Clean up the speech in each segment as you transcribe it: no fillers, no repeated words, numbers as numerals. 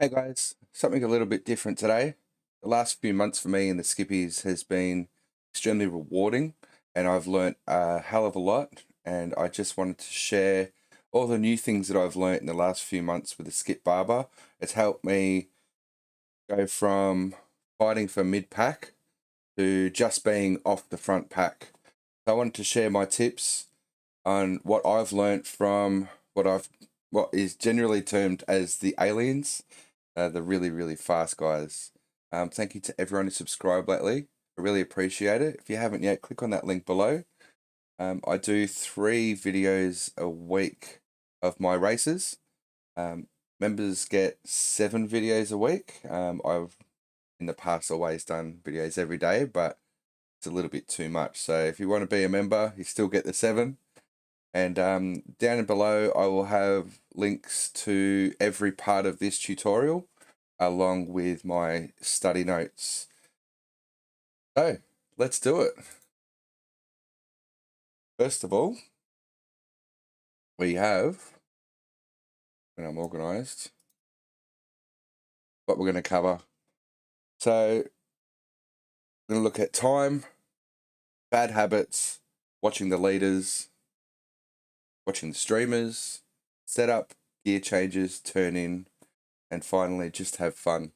Hey guys, something a little bit different today. The last few months for me in the Skippies has been extremely rewarding, and I've learnt a hell of a lot. And I just wanted to share all the new things that I've learnt in the last few months with the Skip Barber. It's helped me go from fighting for mid pack to just being off the front pack. So I wanted to share my tips on what I've learnt from what is generally termed as the aliens, the really fast guys. Thank you to everyone who subscribed lately. I really appreciate it. If you haven't yet, click on that link below. I do 3 videos a week of my races. Members get 7 videos a week. I've in the past always done videos every day, but it's a little bit too much. So if you want to be a member, you still get the 7. And down below, I will have links to every part of this tutorial, along with my study notes. So, let's do it. First of all, we have, when I'm organized, what we're going to cover. So, we're going to look at time, bad habits, watching the leaders, watching the streamers, setup, gear changes, turn in, and finally just have fun.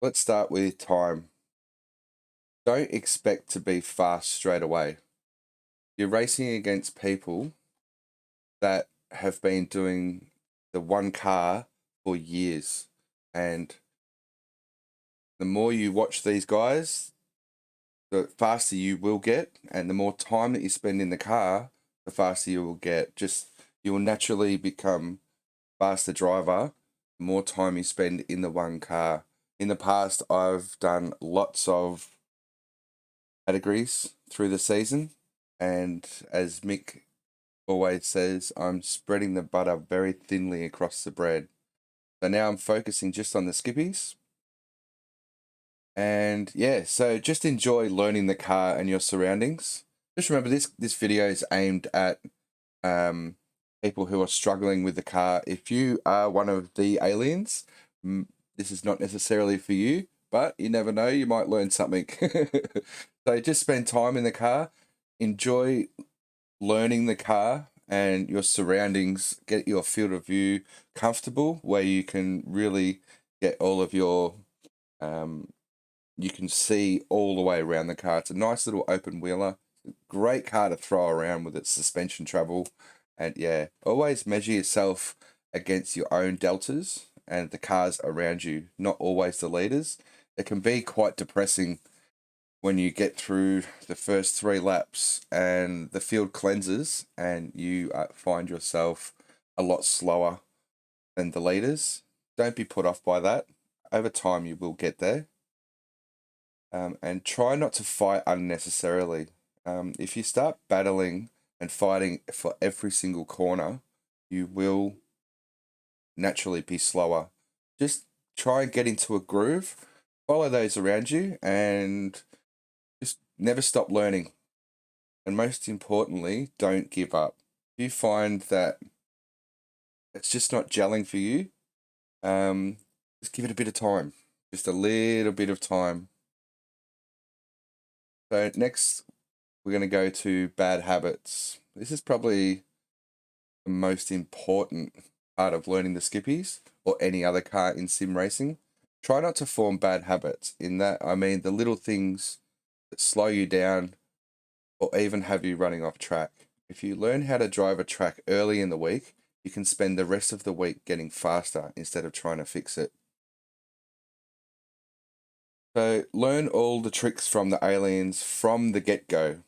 Let's start with time. Don't expect to be fast straight away. You're racing against people that have been doing the one car for years, and the more you watch these guys, the faster you will get, and the more time that you spend in the car, the faster you will get. Just you will naturally become faster driver the more time you spend in the one car. In the past, I've done lots of categories through the season, and as Mick always says, I'm spreading the butter very thinly across the bread. So now I'm focusing just on the Skippies. And yeah, so just enjoy learning the car and your surroundings. Just remember this video is aimed at people who are struggling with the car. If you are one of the aliens, this is not necessarily for you, but you never know, you might learn something. So just spend time in the car, enjoy learning the car and your surroundings, get your field of view comfortable where you can really get all of your you can see all the way around the car. It's a nice little open wheeler, great car to throw around with its suspension travel. And yeah, always measure yourself against your own deltas and the cars around you, not always the leaders. It can be quite depressing when you get through the first 3 laps and the field cleanses and you find yourself a lot slower than the leaders. Don't be put off by that. Over time, you will get there. And try not to fight unnecessarily. If you start battling and fighting for every single corner, you will naturally be slower. Just try and get into a groove, follow those around you, and just never stop learning. And most importantly, don't give up. If you find that it's just not gelling for you, just give it a bit of time. Just a little bit of time. So next, we're going to go to bad habits. This is probably the most important part of learning the Skippies or any other car in sim racing. Try not to form bad habits. In that, I mean the little things that slow you down or even have you running off track. If you learn how to drive a track early in the week, you can spend the rest of the week getting faster instead of trying to fix it. So learn all the tricks from the aliens from the get-go.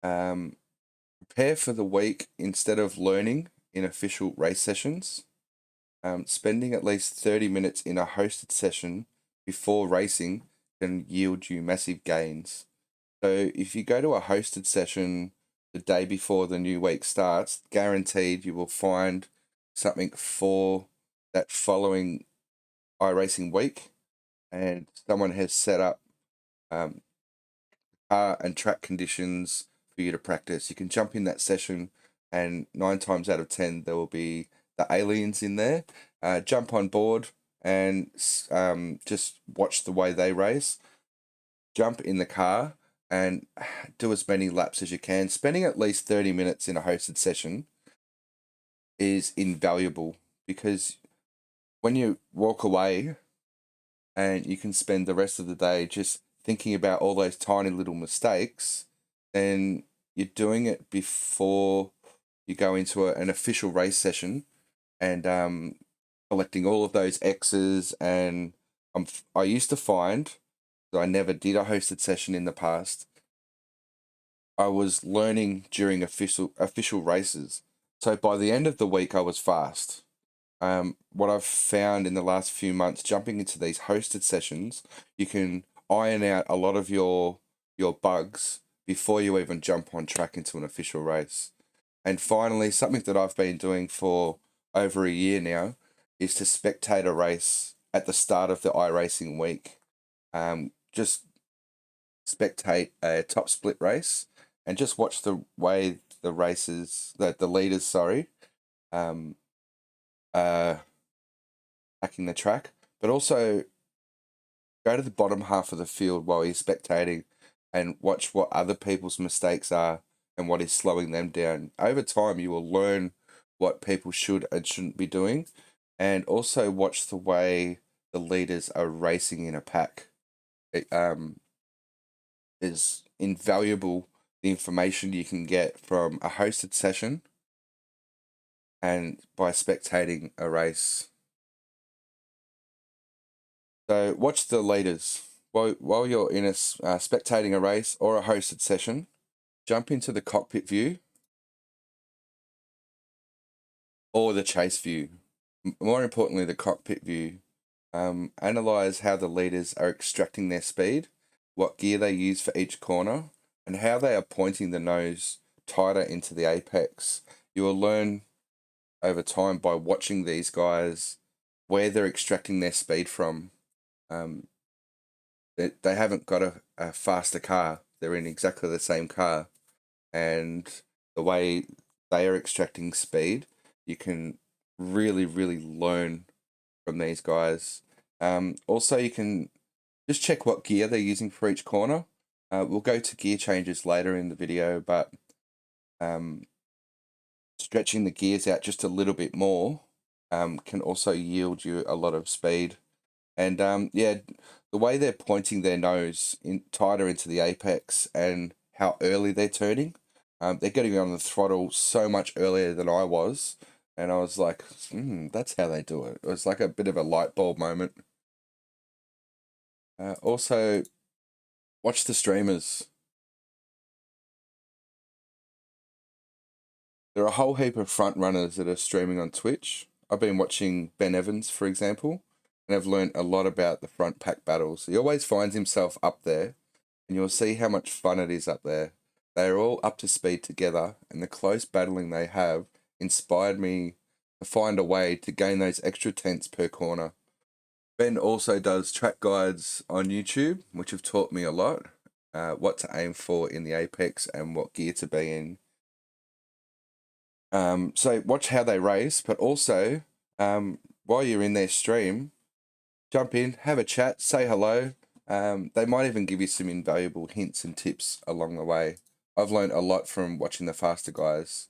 Prepare for the week instead of learning in official race sessions. Spending at least 30 minutes in a hosted session before racing can yield you massive gains. So if you go to a hosted session the day before the new week starts, guaranteed you will find something for that following iRacing week, and someone has set up car and track conditions for you to practice. You can jump in that session, and 9 times out of 10 there will be the aliens in there. Jump on board, and just watch the way they race. Jump in the car and do as many laps as you can. Spending at least 30 minutes in a hosted session is invaluable, because when you walk away and you can spend the rest of the day just thinking about all those tiny little mistakes, then you're doing it before you go into an official race session, and collecting all of those X's. And I used to find that I never did a hosted session in the past. I was learning during official races. So by the end of the week, I was fast. What I've found in the last few months, jumping into these hosted sessions, you can iron out a lot of your bugs before you even jump on track into an official race. And finally, something that I've been doing for over a year now is to spectate a race at the start of the iRacing week. Just spectate a top split race and just watch the way the leaders, sorry, hacking the track, but also go to the bottom half of the field while you're spectating and watch what other people's mistakes are and what is slowing them down. Over time, you will learn what people should and shouldn't be doing, and also watch the way the leaders are racing in a pack. It is invaluable, the information you can get from a hosted session and by spectating a race. So watch the leaders while you're in spectating a race or a hosted session. Jump into the cockpit view or the chase view. More importantly, the cockpit view. Analyze how the leaders are extracting their speed, what gear they use for each corner, and how they are pointing the nose tighter into the apex. You will learn over time by watching these guys where they're extracting their speed from. They haven't got a faster car. They're in exactly the same car. And the way they are extracting speed, you can really, really learn from these guys. Also, you can just check what gear they're using for each corner. We'll go to gear changes later in the video, but stretching the gears out just a little bit more can also yield you a lot of speed. And yeah, the way they're pointing their nose tighter into the apex and how early they're turning, they're getting on the throttle so much earlier than I was. And I was like, that's how they do it. It was like a bit of a light bulb moment. Also, watch the streamers. There are a whole heap of front runners that are streaming on Twitch. I've been watching Ben Evans, for example, and I've learned a lot about the front pack battles. He always finds himself up there, and you'll see how much fun it is up there. They are all up to speed together, and the close battling they have inspired me to find a way to gain those extra tenths per corner. Ben also does track guides on YouTube, which have taught me a lot, what to aim for in the apex and what gear to be in. So watch how they race, but also while you're in their stream, jump in, have a chat, say hello. They might even give you some invaluable hints and tips along the way. I've learned a lot from watching the faster guys.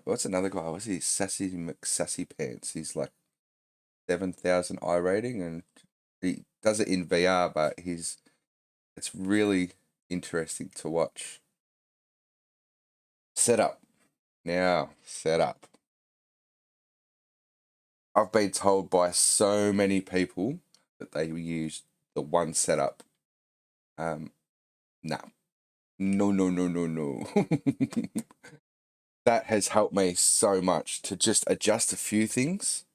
What's another guy? Was he Sassy McSassy Pants? He's like 7,000 I rating, and he does it in VR, but it's really interesting to watch. Setup. Now, setup. I've been told by so many people that they use the one setup. No. No. That has helped me so much to just adjust a few things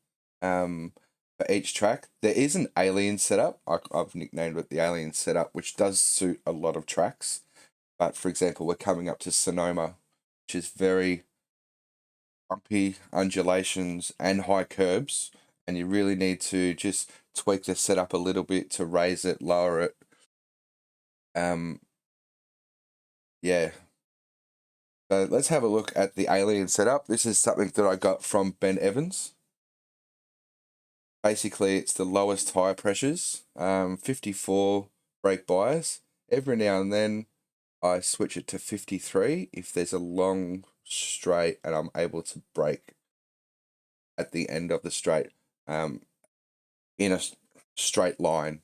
for each track. There is an alien setup. I've nicknamed it the alien setup, which does suit a lot of tracks. But for example, we're coming up to Sonoma, which is very bumpy, undulations and high curbs, and you really need to just tweak the setup a little bit to raise it, lower it. Yeah. So let's have a look at the alien setup. This is something that I got from Ben Evans. Basically, it's the lowest tire pressures, 54 brake bias. Every now and then I switch it to 53 if there's a long straight and I'm able to brake at the end of the straight in a straight line.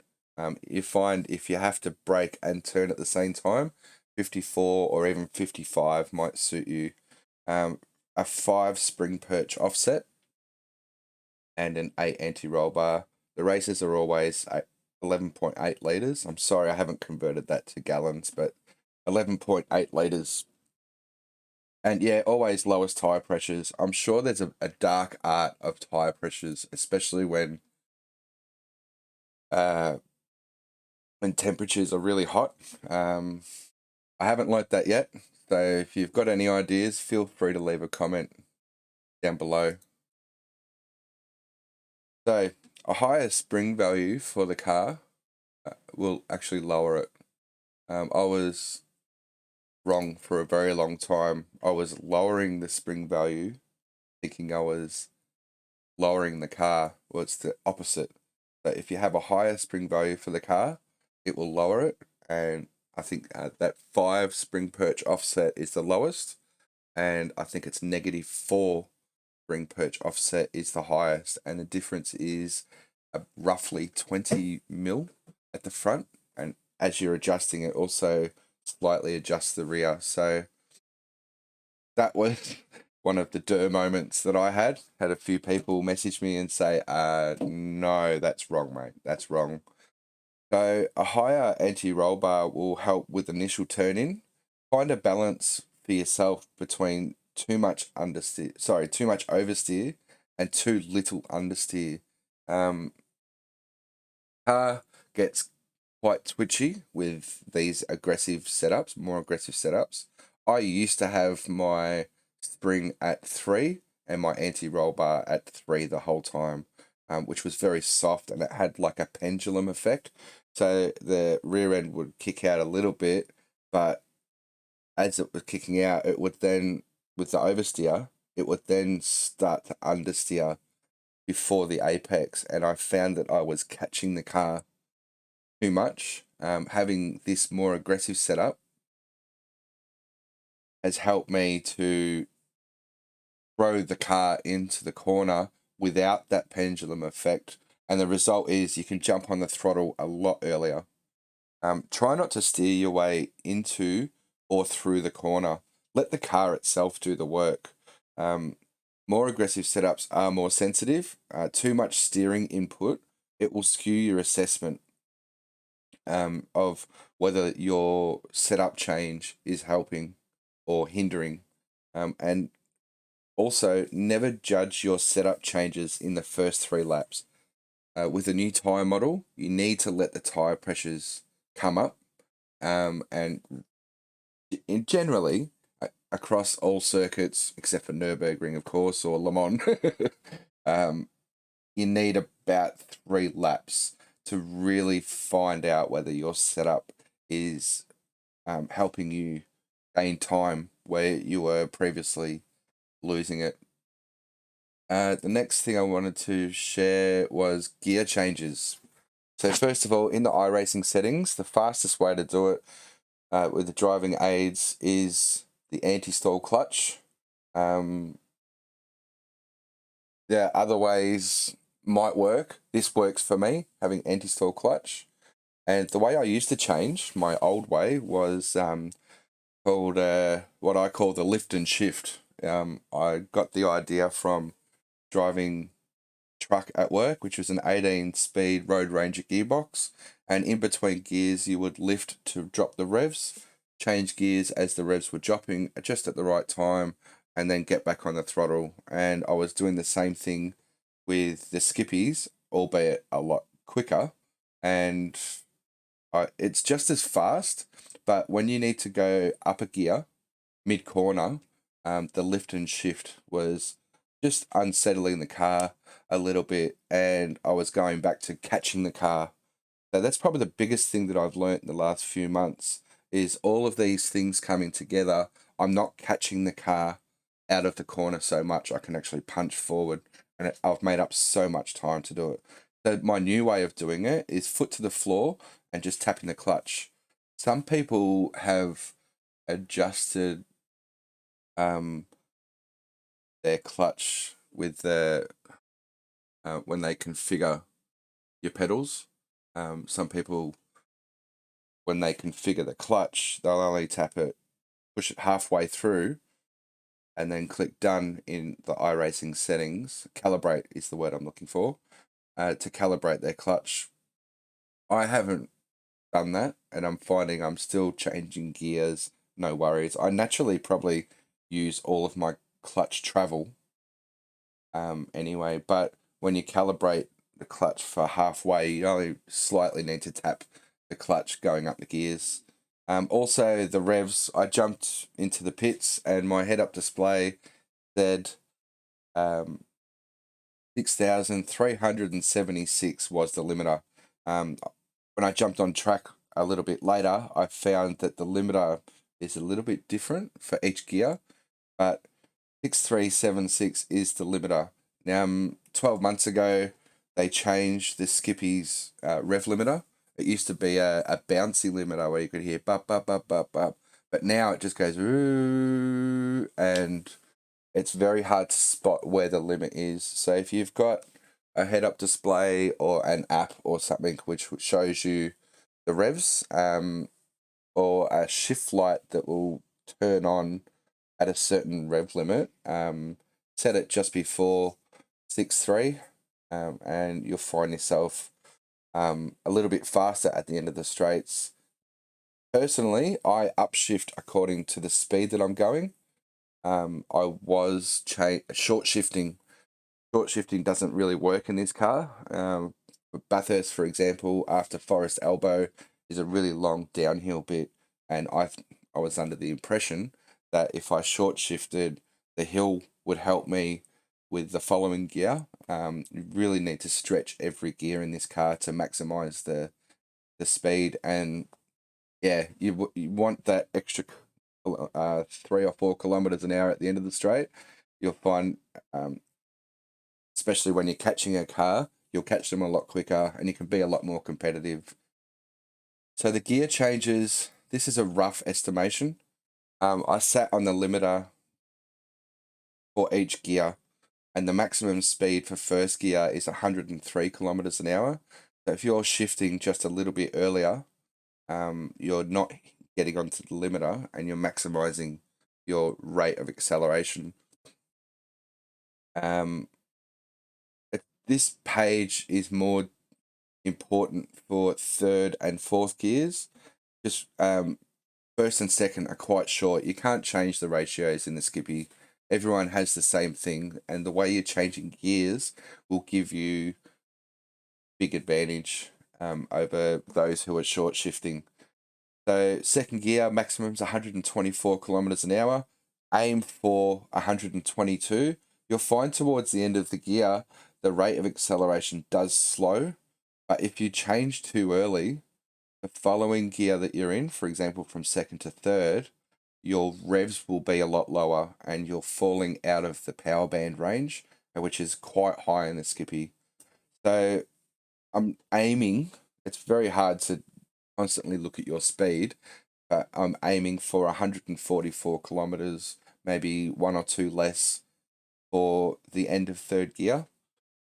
You find if you have to brake and turn at the same time, 54 or even 55 might suit you. A 5 spring perch offset and an 8 anti-roll bar. The races are always 11.8 litres. I'm sorry I haven't converted that to gallons, but 11.8 litres. And yeah, always lowest tyre pressures. I'm sure there's a dark art of tyre pressures, especially when temperatures are really hot. I haven't learnt that yet. So if you've got any ideas, feel free to leave a comment down below. So a higher spring value for the car will actually lower it. I was wrong for a very long time. I was lowering the spring value, thinking I was lowering the car. Well, it's the opposite. So if you have a higher spring value for the car, it will lower it. And I think that 5 spring perch offset is the lowest. And I think it's -4 spring perch offset is the highest. And the difference is roughly 20 mil at the front. And as you're adjusting it, also slightly adjust the rear. So that was one of the moments that I had. Had a few people message me and say, no, that's wrong, mate. That's wrong. So a higher anti-roll bar will help with initial turn-in. Find a balance for yourself between too much oversteer and too little understeer. Car gets quite twitchy with these more aggressive setups. I used to have my spring at 3 and my anti-roll bar at 3 the whole time, which was very soft and it had like a pendulum effect. So the rear end would kick out a little bit, but as it was kicking out, it would then, with the oversteer, it would then start to understeer before the apex. And I found that I was catching the car too much. Having this more aggressive setup has helped me to throw the car into the corner without that pendulum effect. And the result is you can jump on the throttle a lot earlier. Try not to steer your way into or through the corner. Let the car itself do the work. More aggressive setups are more sensitive. Too much steering input, it will skew your assessment of whether your setup change is helping or hindering. And also, never judge your setup changes in the first 3 laps. With a new tyre model, you need to let the tyre pressures come up. And generally, across all circuits, except for Nürburgring, of course, or Le Mans, you need about 3 laps to really find out whether your setup is helping you gain time where you were previously losing it. The next thing I wanted to share was gear changes. So first of all, in the iRacing settings, the fastest way to do it with the driving aids is the anti-stall clutch. There are other ways might work. This works for me, having anti-stall clutch. And the way I used to change, my old way, was called what I call the lift and shift. I got the idea from driving truck at work, which was an 18-speed Road Ranger gearbox. And in between gears, you would lift to drop the revs, change gears as the revs were dropping just at the right time, and then get back on the throttle. And I was doing the same thing with the Skippys, albeit a lot quicker. And it's just as fast, but when you need to go up a gear, mid-corner, the lift and shift was just unsettling the car a little bit, and I was going back to catching the car. So that's probably the biggest thing that I've learnt in the last few months, is all of these things coming together. I'm not catching the car out of the corner so much. I can actually punch forward and I've made up so much time to do it. So my new way of doing it is foot to the floor and just tapping the clutch. Some people have adjusted their clutch with the when they configure your pedals. Some people, when they configure the clutch, they'll only tap it, push it halfway through, and then click done in the iRacing settings. Calibrate is the word I'm looking for, to calibrate their clutch. I haven't done that, and I'm finding I'm still changing gears, no worries. I naturally probably use all of my clutch travel anyway, but when you calibrate the clutch for halfway, you only slightly need to tap the clutch going up the gears. Also, the revs, I jumped into the pits and my head-up display said 6,376 was the limiter. When I jumped on track a little bit later, I found that the limiter is a little bit different for each gear, but 6,376 is the limiter. Now, 12 months ago, they changed the Skippys rev limiter. It used to be a bouncy limiter where you could hear bup, bup, bup, bup, bup. But now it just goes, ooh, and it's very hard to spot where the limit is. So if you've got a head-up display or an app or something which shows you the revs, or a shift light that will turn on at a certain rev limit, set it just before 6.3, and you'll find yourself a little bit faster at the end of the straights. Personally, I upshift according to the speed that I'm going. I was short shifting. Short shifting doesn't really work in this car. Bathurst, for example, after Forest Elbow is a really long downhill bit, and I was under the impression that if I short shifted, the hill would help me with the following gear. You really need to stretch every gear in this car to maximize the speed, and yeah, you want that extra 3 or 4 kilometers an hour at the end of the straight. You'll find, especially when you're catching a car, you'll catch them a lot quicker and you can be a lot more competitive. So the gear changes, this is a rough estimation. I sat on the limiter for each gear, and the maximum speed for first gear is 103 kilometers an hour. So if you're shifting just a little bit earlier, you're not getting onto the limiter and you're maximizing your rate of acceleration. This page is more important for third and fourth gears. Just first and second are quite short. You can't change the ratios in the Skippy. Everyone has the same thing, and the way you're changing gears will give you big advantage over those who are short shifting. So second gear, maximum's 124 kilometers an hour. Aim for 122. You'll find towards the end of the gear, the rate of acceleration does slow. But if you change too early, the following gear that you're in, for example, from second to third, your revs will be a lot lower and you're falling out of the power band range, which is quite high in the Skippy. So I'm aiming, it's very hard to constantly look at your speed, but I'm aiming for 144 kilometers, maybe 1 or 2 less for the end of third gear.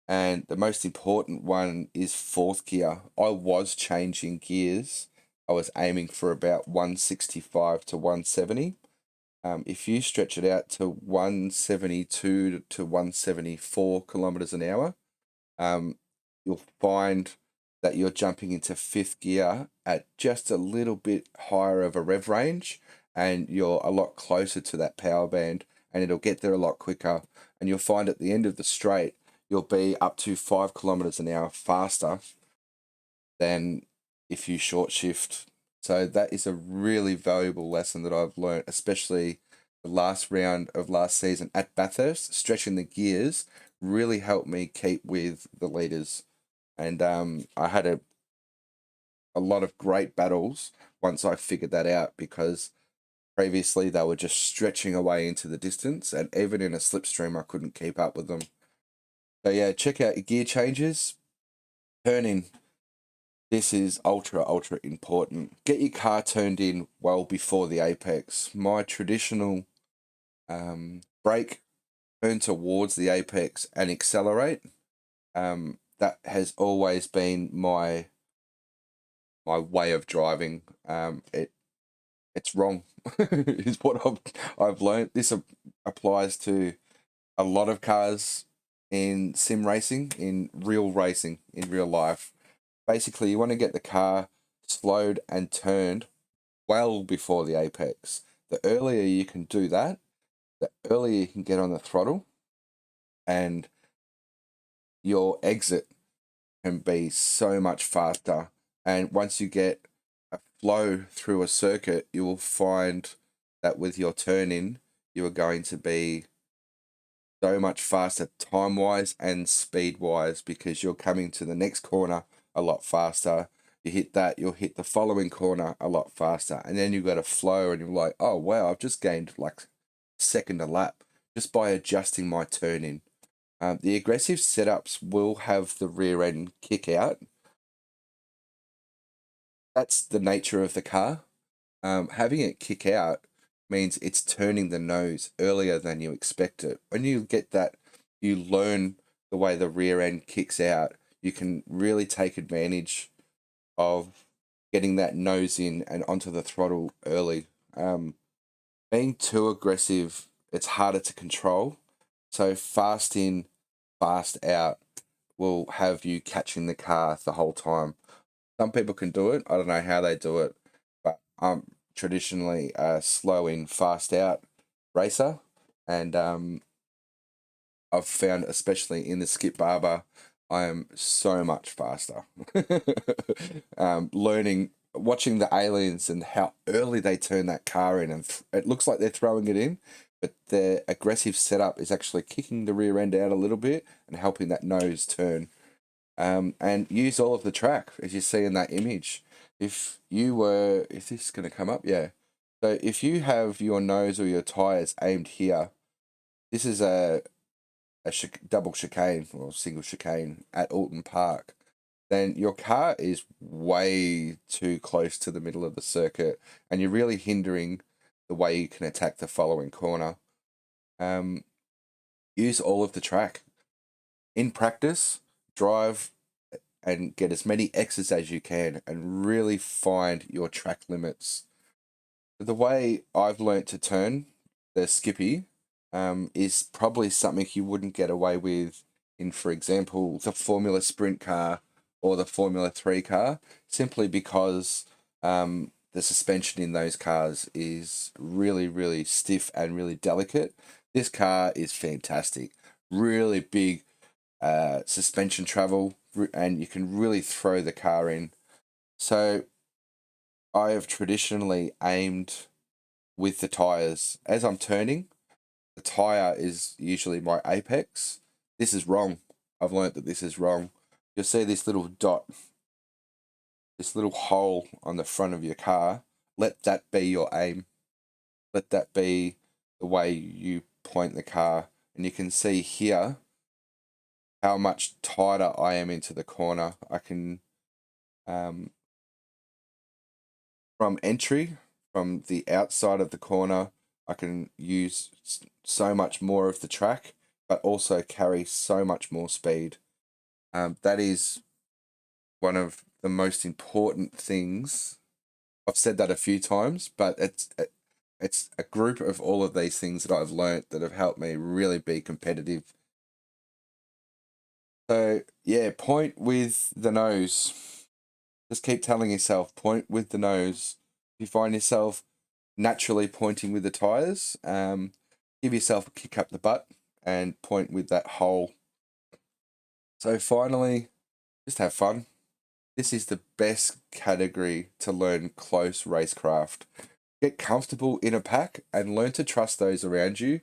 And the most important one is fourth gear. I was changing gears. I was aiming for about 165 to 170. If you stretch it out to 172 to 174 kilometers an hour, you'll find that you're jumping into fifth gear at just a little bit higher of a rev range, and you're a lot closer to that power band, and it'll get there a lot quicker. And you'll find at the end of the straight, you'll be up to 5 kilometers an hour faster than if you short shift. So that is a really valuable lesson that I've learned, especially the last round of last season at Bathurst. Stretching the gears really helped me keep with the leaders. And I had a lot of great battles once I figured that out, because previously they were just stretching away into the distance, and even in a slipstream I couldn't keep up with them. So yeah, check out your gear changes. Turning. This is ultra important. Get your car turned in well before the apex. My traditional brake, turn towards the apex and accelerate. That has always been my way of driving. It's wrong, is what I've learned. This applies to a lot of cars in sim racing, in real racing, in real life. Basically, you want to get the car slowed and turned well before the apex. The earlier you can do that, the earlier you can get on the throttle, and your exit can be so much faster. And once you get a flow through a circuit, you will find that with your turn in, you are going to be so much faster time wise and speed wise, because you're coming to the next corner a lot faster. You hit that, you'll hit the following corner a lot faster, and then you've got a flow, and you're like, oh wow, I've just gained like a second a lap just by adjusting my turn in. The aggressive setups will have the rear end kick out. That's the nature of the car. Having it kick out means it's turning the nose earlier than you expect it. When you get that, you learn the way the rear end kicks out. You can really take advantage of getting that nose in and onto the throttle early. Being too aggressive, it's harder to control. So fast in, fast out will have you catching the car the whole time. Some people can do it. I don't know how they do it, but I'm traditionally a slow in, fast out racer, and I've found, especially in the Skip Barber, I am so much faster. Learning, watching the aliens and how early they turn that car in, and it looks like they're throwing it in, but their aggressive setup is actually kicking the rear end out a little bit and helping that nose turn. And use all of the track, as you see in that image. If this is going to come up, yeah. So if you have your nose or your tires aimed here, this is a double chicane or single chicane at Alton Park, then your car is way too close to the middle of the circuit, and you're really hindering the way you can attack the following corner. Use all of the track. In practice, drive and get as many X's as you can and really find your track limits. The way I've learnt to turn the Skippy is probably something you wouldn't get away with in, for example, the Formula Sprint car or the Formula 3 car, simply because the suspension in those cars is really stiff and really delicate. This car is fantastic. Really big suspension travel, and you can really throw the car in. So I have traditionally aimed with the tires. As I'm turning, the tire is usually my apex. This is wrong. I've learnt that this is wrong. You'll see this little dot, this little hole on the front of your car. Let that be your aim. Let that be the way you point the car. And you can see here how much tighter I am into the corner. I can, from entry, from the outside of the corner, I can use so much more of the track, but also carry so much more speed. That is one of the most important things. I've said that a few times, but it's a group of all of these things that I've learnt that have helped me really be competitive. So yeah, point with the nose. Just keep telling yourself, point with the nose. If you find yourself naturally pointing with the tires, give yourself a kick up the butt and point with that hole. So finally, just have fun. This is the best category to learn close racecraft. Get comfortable in a pack and learn to trust those around you.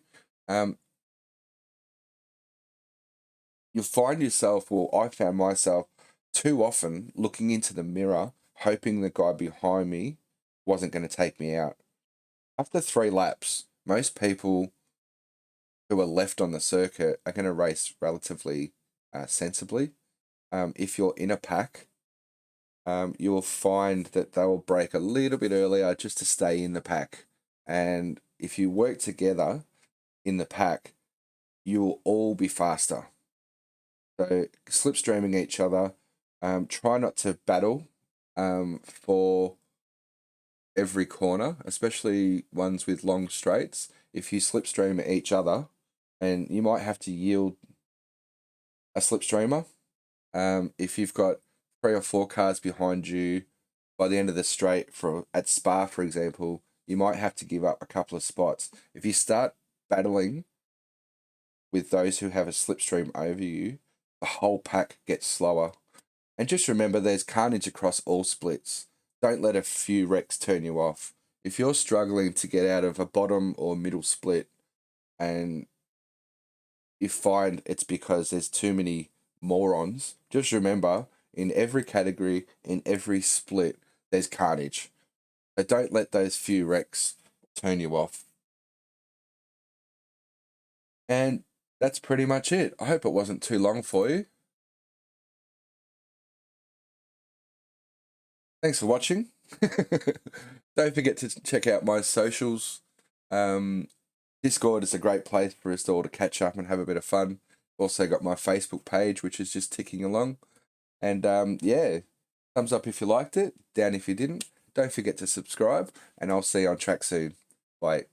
You'll find yourself, well, I found myself too often looking into the mirror, hoping the guy behind me wasn't going to take me out. After 3 laps, most people who are left on the circuit are going to race relatively sensibly. If you're in a pack, you will find that they will break a little bit earlier just to stay in the pack. And if you work together in the pack, you will all be faster. So slipstreaming each other, try not to battle for every corner, especially ones with long straights. If you slipstream at each other, and you might have to yield a slipstreamer. If you've got 3 or 4 cars behind you by the end of the straight at Spa, for example, you might have to give up a couple of spots. If you start battling with those who have a slipstream over you, the whole pack gets slower. And just remember, there's carnage across all splits. Don't let a few wrecks turn you off. If you're struggling to get out of a bottom or middle split and you find it's because there's too many morons, just remember, in every category, in every split, there's carnage. So don't let those few wrecks turn you off. And that's pretty much it. I hope it wasn't too long for you. Thanks for watching. Don't forget to check out my socials. Discord is a great place for us all to catch up and have a bit of fun. Also got my Facebook page, which is just ticking along. And yeah, thumbs up if you liked it, down if you didn't. Don't forget to subscribe, and I'll see you on track soon. Bye.